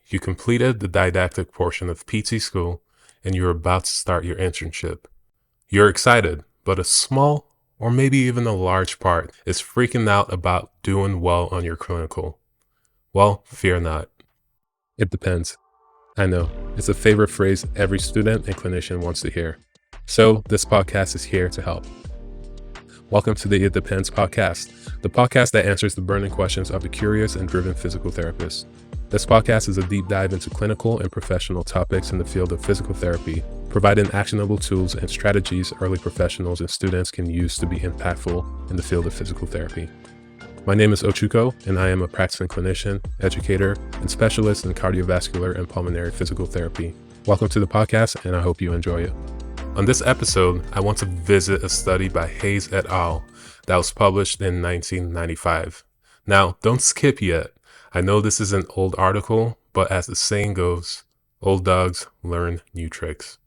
You completed the didactic portion of PT school and you're about to start your internship. You're excited, but a small or maybe even a large part is freaking out about doing well on your clinical. Well, fear not. It depends. I know, it's a favorite phrase every student and clinician wants to hear. So this podcast is here to help. Welcome to the It Depends podcast, the podcast that answers the burning questions of the curious and driven physical therapist. This podcast is a deep dive into clinical and professional topics in the field of physical therapy, providing actionable tools and strategies early professionals and students can use to be impactful in the field of physical therapy. My name is Ochuko, and I am a practicing clinician, educator, and specialist in cardiovascular and pulmonary physical therapy. Welcome to the podcast, and I hope you enjoy it. On this episode, I want to visit a study by Hayes et al. That was published in 1995. Now, don't skip yet. I know this is an old article, but as the saying goes, old dogs learn new tricks.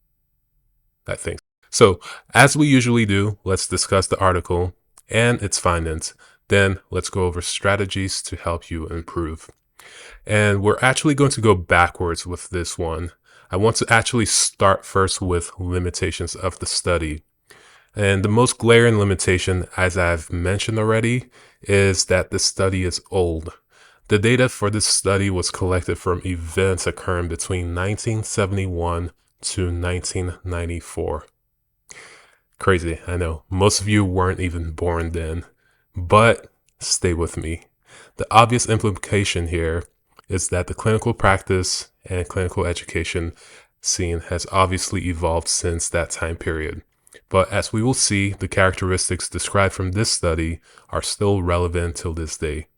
I think. So, as we usually do, let's discuss the article and its findings. Then let's go over strategies to help you improve. And we're actually going to go backwards with this one. I want to actually start first with limitations of the study. And the most glaring limitation, as I've mentioned already, is that the study is old. The data for this study was collected from events occurring between 1971 to 1994. Crazy, I know. Most of you weren't even born then, but stay with me. The obvious implication here is that the clinical practice and clinical education scene has obviously evolved since that time period. But as we will see, the characteristics described from this study are still relevant till this day.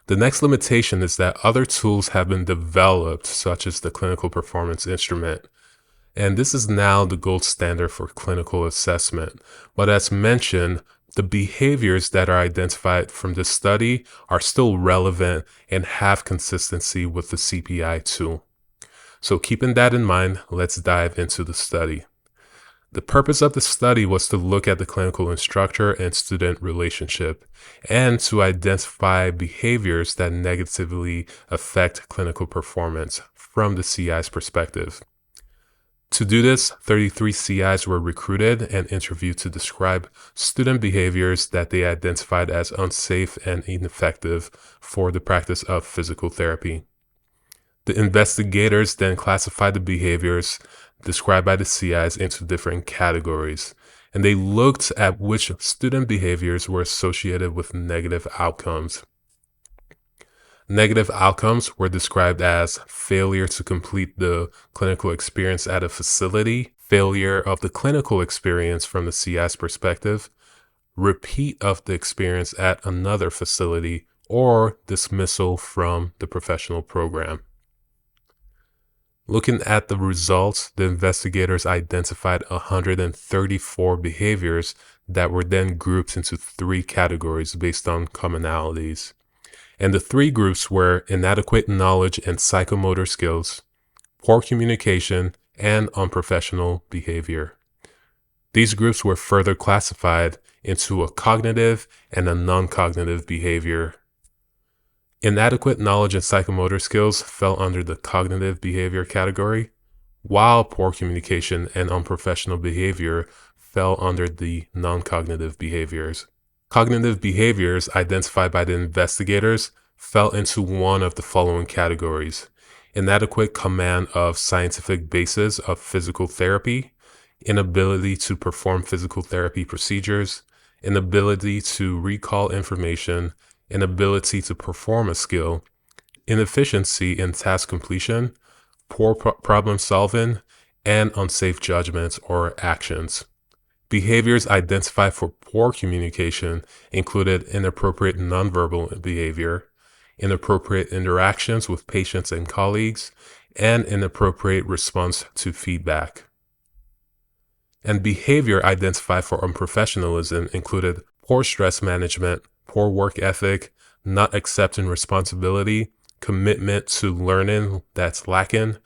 The next limitation is that other tools have been developed, such as the clinical performance instrument. And this is now the gold standard for clinical assessment. But as mentioned, the behaviors that are identified from this study are still relevant and have consistency with the CPI tool. So keeping that in mind, let's dive into the study. The purpose of the study was to look at the clinical instructor and student relationship and to identify behaviors that negatively affect clinical performance from the CI's perspective. To do this, 33 CIs were recruited and interviewed to describe student behaviors that they identified as unsafe and ineffective for the practice of physical therapy. The investigators then classified the behaviors described by the CIs into different categories, and they looked at which student behaviors were associated with negative outcomes. Negative outcomes were described as failure to complete the clinical experience at a facility, failure of the clinical experience from the CI's perspective, repeat of the experience at another facility, or dismissal from the professional program. Looking at the results, the investigators identified 134 behaviors that were then grouped into 3 categories based on commonalities. And the 3 groups were inadequate knowledge and psychomotor skills, poor communication, and unprofessional behavior. These groups were further classified into a cognitive and a non-cognitive behavior. Inadequate knowledge and psychomotor skills fell under the cognitive behavior category, while poor communication and unprofessional behavior fell under the non-cognitive behaviors. Cognitive behaviors identified by the investigators fell into one of the following categories: inadequate command of scientific basis of physical therapy, inability to perform physical therapy procedures, inability to recall information, inability to perform a skill, inefficiency in task completion, poor problem solving, and unsafe judgments or actions. Behaviors identified for poor communication included inappropriate nonverbal behavior, inappropriate interactions with patients and colleagues, and inappropriate response to feedback. And behavior identified for unprofessionalism included poor stress management, poor work ethic, not accepting responsibility, commitment to learning that's lacking,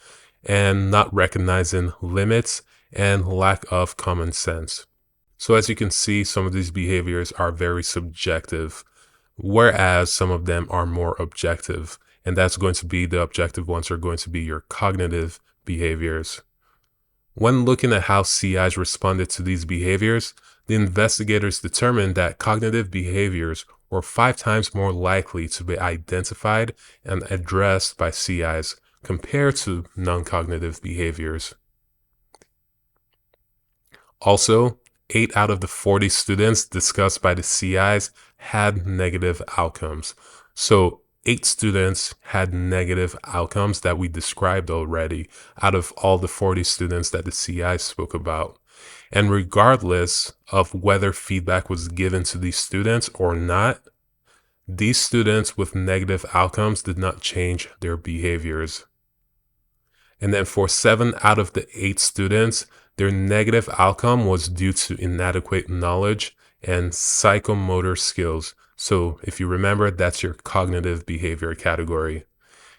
and not recognizing limits and lack of common sense. So as you can see, some of these behaviors are very subjective, whereas some of them are more objective. and that's going to be the objective ones are going to be your cognitive behaviors. When looking at how CIs responded to these behaviors, the investigators determined that cognitive behaviors were 5 times more likely to be identified and addressed by CIs compared to non-cognitive behaviors. Also, 8 out of the 40 students discussed by the CIs had negative outcomes. So 8 students had negative outcomes that we described already out of all the 40 students that the CIs spoke about. And regardless of whether feedback was given to these students or not, these students with negative outcomes did not change their behaviors. And then for 7 out of the 8 students, their negative outcome was due to inadequate knowledge and psychomotor skills. So if you remember, that's your cognitive behavior category.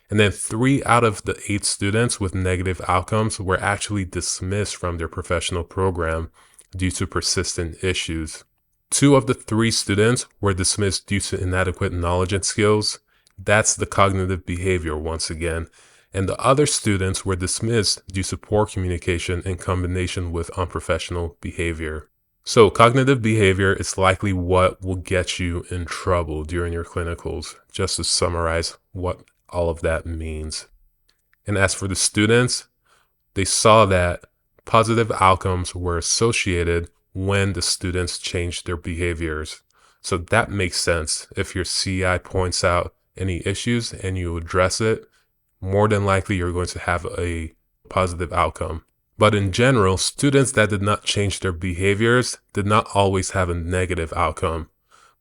And then 3 out of the 8 students with negative outcomes were actually dismissed from their professional program due to persistent issues. 2 of the 3 students were dismissed due to inadequate knowledge and skills. That's the cognitive behavior once again. And the other students were dismissed due to poor communication in combination with unprofessional behavior. So cognitive behavior is likely what will get you in trouble during your clinicals, just to summarize what all of that means. And as for the students, they saw that positive outcomes were associated when the students changed their behaviors. So that makes sense. If your CI points out any issues and you address it, more than likely you're going to have a positive outcome. But in general, students that did not change their behaviors did not always have a negative outcome.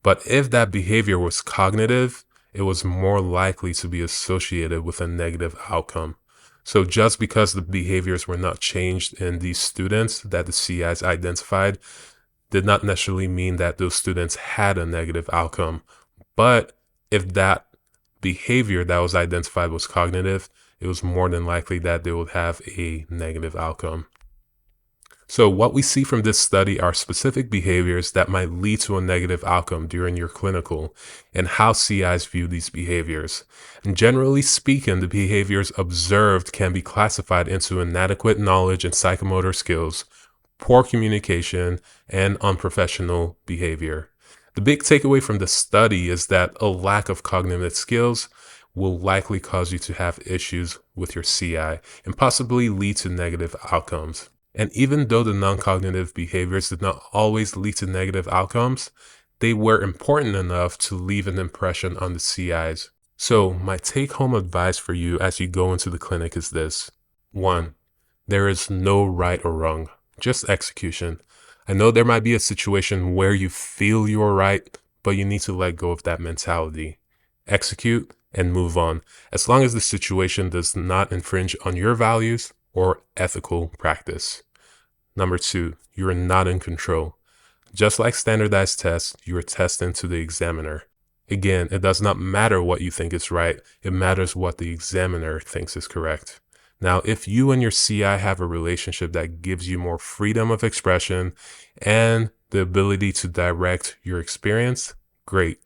But if that behavior was cognitive, it was more likely to be associated with a negative outcome. So just because the behaviors were not changed in these students that the CIs identified did not necessarily mean that those students had a negative outcome. But if that behavior that was identified was cognitive, it was more than likely that they would have a negative outcome. So what we see from this study are specific behaviors that might lead to a negative outcome during your clinical and how CIs view these behaviors. And generally speaking, the behaviors observed can be classified into inadequate knowledge and psychomotor skills, poor communication, and unprofessional behavior. The big takeaway from the study is that a lack of cognitive skills will likely cause you to have issues with your CI and possibly lead to negative outcomes. And even though the non-cognitive behaviors did not always lead to negative outcomes, they were important enough to leave an impression on the CIs. So my take-home advice for you as you go into the clinic is this. 1. There is no right or wrong, just execution. I know there might be a situation where you feel you're right, but you need to let go of that mentality. Execute and move on, as long as the situation does not infringe on your values or ethical practice. Number 2, you are not in control. Just like standardized tests, you are testing to the examiner. Again, it does not matter what you think is right. It matters what the examiner thinks is correct. Now, if you and your CI have a relationship that gives you more freedom of expression and the ability to direct your experience, great.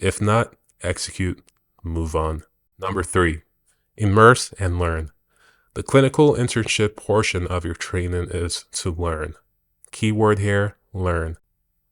If not, execute, move on. Number 3, immerse and learn. The clinical internship portion of your training is to learn. Keyword here, learn.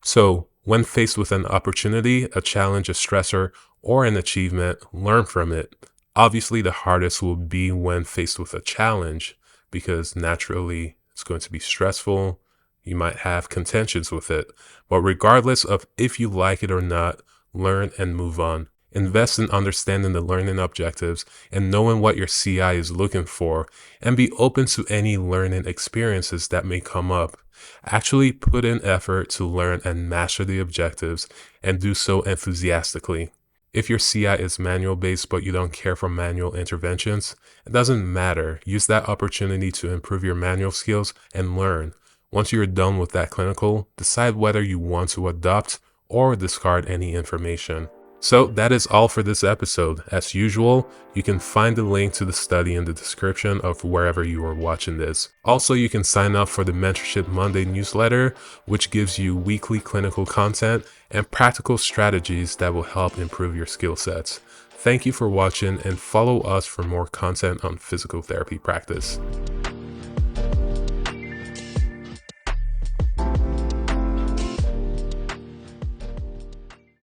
So, when faced with an opportunity, a challenge, a stressor, or an achievement, learn from it. Obviously, the hardest will be when faced with a challenge because naturally it's going to be stressful. You might have contentions with it. But regardless of if you like it or not, learn and move on. Invest in understanding the learning objectives and knowing what your CI is looking for, and be open to any learning experiences that may come up. Actually put in effort to learn and master the objectives and do so enthusiastically. If your CI is manual based but you don't care for manual interventions, it doesn't matter. Use that opportunity to improve your manual skills and learn. Once you're done with that clinical, decide whether you want to adopt or discard any information. So that is all for this episode. As usual, you can find the link to the study in the description of wherever you are watching this. Also, you can sign up for the Mentorship Monday newsletter, which gives you weekly clinical content and practical strategies that will help improve your skill sets. Thank you for watching and follow us for more content on physical therapy practice.